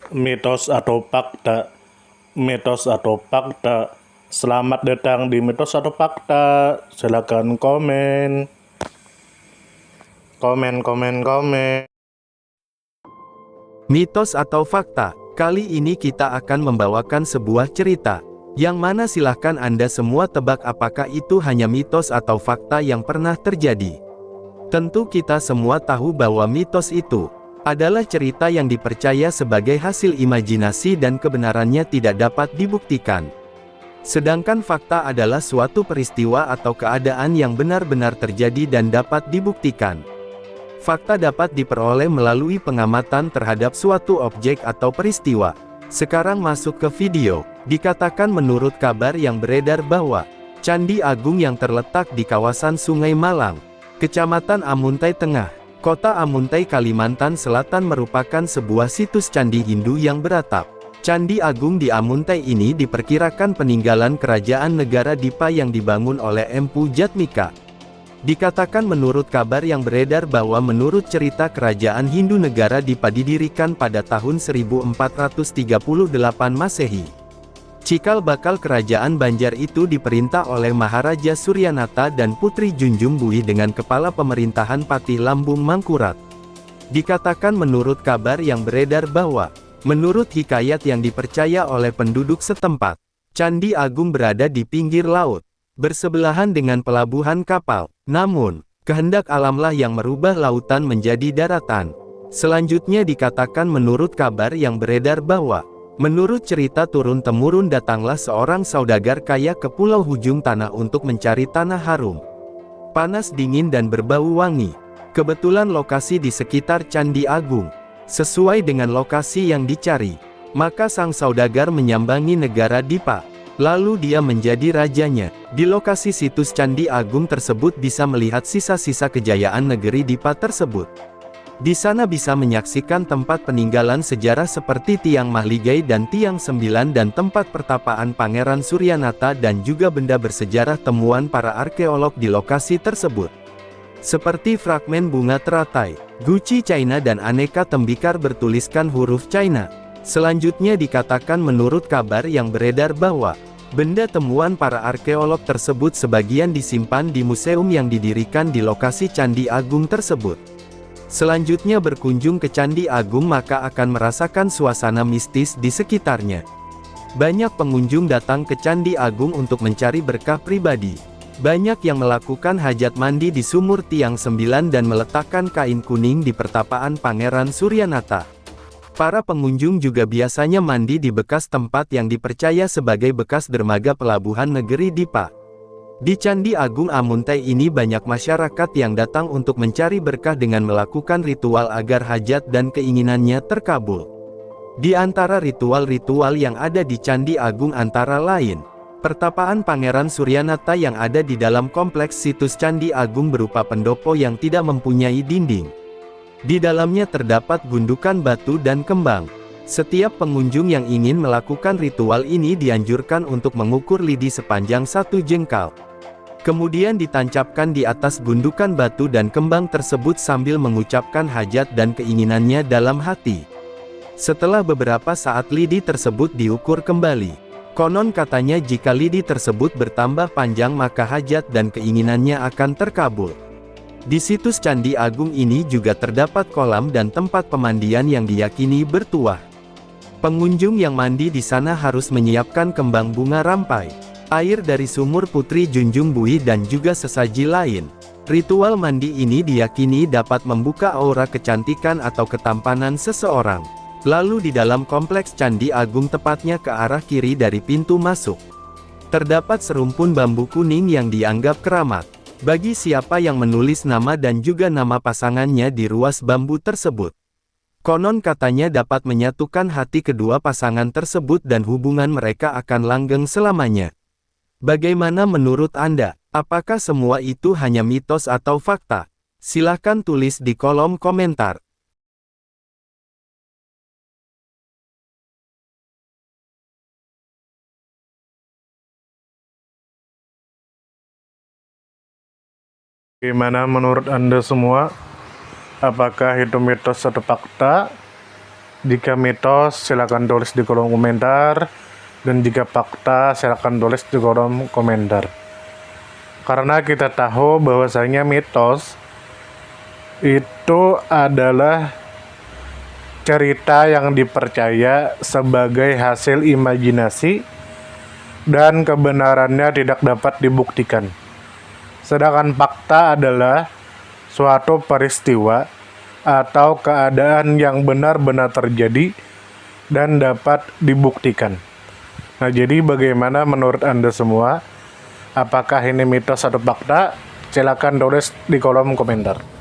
Mitos atau fakta? Mitos atau fakta? Selamat datang di mitos atau fakta. Silakan komen. Komen. Mitos atau fakta? Kali ini kita akan membawakan sebuah cerita, yang mana silahkan Anda semua tebak apakah itu hanya mitos atau fakta yang pernah terjadi. Tentu kita semua tahu bahwa mitos itu adalah cerita yang dipercaya sebagai hasil imajinasi dan kebenarannya tidak dapat dibuktikan. Sedangkan fakta adalah suatu peristiwa atau keadaan yang benar-benar terjadi dan dapat dibuktikan. Fakta dapat diperoleh melalui pengamatan terhadap suatu objek atau peristiwa. Sekarang masuk ke video. Dikatakan menurut kabar yang beredar bahwa Candi Agung yang terletak di kawasan Sungai Malang, Kecamatan Amuntai Tengah, Kota Amuntai, Kalimantan Selatan merupakan sebuah situs candi Hindu yang beratap. Candi Agung di Amuntai ini diperkirakan peninggalan kerajaan negara Dipa yang dibangun oleh Empu Jatmika. Dikatakan menurut kabar yang beredar bahwa menurut cerita kerajaan Hindu negara Dipa didirikan pada tahun 1438 Masehi. Cikal bakal kerajaan Banjar itu diperintah oleh Maharaja Suryanata dan Putri Junjung Buhi dengan kepala pemerintahan Patih Lambung Mangkurat. Dikatakan menurut kabar yang beredar bahwa, menurut hikayat yang dipercaya oleh penduduk setempat, Candi Agung berada di pinggir laut, bersebelahan dengan pelabuhan kapal. Namun, kehendak alamlah yang merubah lautan menjadi daratan. Selanjutnya dikatakan menurut kabar yang beredar bahwa, menurut cerita turun-temurun datanglah seorang saudagar kaya ke Pulau Hujung Tanah untuk mencari tanah harum, panas dingin dan berbau wangi. Kebetulan lokasi di sekitar Candi Agung sesuai dengan lokasi yang dicari. Maka sang saudagar menyambangi negara Dipa. Lalu dia menjadi rajanya. Di lokasi situs Candi Agung tersebut bisa melihat sisa-sisa kejayaan negeri Dipa tersebut. Di sana bisa menyaksikan tempat peninggalan sejarah seperti Tiang Mahligai dan Tiang Sembilan dan tempat pertapaan Pangeran Suryanata dan juga benda bersejarah temuan para arkeolog di lokasi tersebut. Seperti fragmen bunga teratai, guci China dan aneka tembikar bertuliskan huruf China. Selanjutnya dikatakan menurut kabar yang beredar bahwa, benda temuan para arkeolog tersebut sebagian disimpan di museum yang didirikan di lokasi Candi Agung tersebut. Selanjutnya berkunjung ke Candi Agung maka akan merasakan suasana mistis di sekitarnya. Banyak pengunjung datang ke Candi Agung untuk mencari berkah pribadi. Banyak yang melakukan hajat mandi di sumur Tiang Sembilan dan meletakkan kain kuning di pertapaan Pangeran Suryanata. Para pengunjung juga biasanya mandi di bekas tempat yang dipercaya sebagai bekas dermaga pelabuhan negeri Dipa. Di Candi Agung Amuntai ini banyak masyarakat yang datang untuk mencari berkah dengan melakukan ritual agar hajat dan keinginannya terkabul. Di antara ritual-ritual yang ada di Candi Agung antara lain, pertapaan Pangeran Suryanata yang ada di dalam kompleks situs Candi Agung berupa pendopo yang tidak mempunyai dinding. Di dalamnya terdapat gundukan batu dan kembang. Setiap pengunjung yang ingin melakukan ritual ini dianjurkan untuk mengukur lidi sepanjang 1 jengkal. Kemudian ditancapkan di atas gundukan batu dan kembang tersebut sambil mengucapkan hajat dan keinginannya dalam hati. Setelah beberapa saat lidi tersebut diukur kembali. Konon katanya jika lidi tersebut bertambah panjang maka hajat dan keinginannya akan terkabul. Di situs Candi Agung ini juga terdapat kolam dan tempat pemandian yang diyakini bertuah. Pengunjung yang mandi di sana harus menyiapkan kembang bunga rampai, air dari sumur Putri Junjung Buhi dan juga sesaji lain. Ritual mandi ini diyakini dapat membuka aura kecantikan atau ketampanan seseorang. Lalu di dalam kompleks Candi Agung tepatnya ke arah kiri dari pintu masuk, terdapat serumpun bambu kuning yang dianggap keramat bagi siapa yang menulis nama dan juga nama pasangannya di ruas bambu tersebut. Konon katanya dapat menyatukan hati kedua pasangan tersebut dan hubungan mereka akan langgeng selamanya. Bagaimana menurut Anda? Apakah semua itu hanya mitos atau fakta? Silahkan tulis di kolom komentar. Gimana menurut Anda semua? Apakah itu mitos atau fakta? Jika mitos, silakan tulis di kolom komentar. Dan jika fakta, silakan tulis di kolom komentar. Karena kita tahu bahwasanya mitos itu adalah cerita yang dipercaya sebagai hasil imajinasi dan kebenarannya tidak dapat dibuktikan. Sedangkan fakta adalah suatu peristiwa atau keadaan yang benar-benar terjadi dan dapat dibuktikan. Nah, jadi bagaimana menurut Anda semua? Apakah ini mitos atau fakta? Silakan tulis di kolom komentar.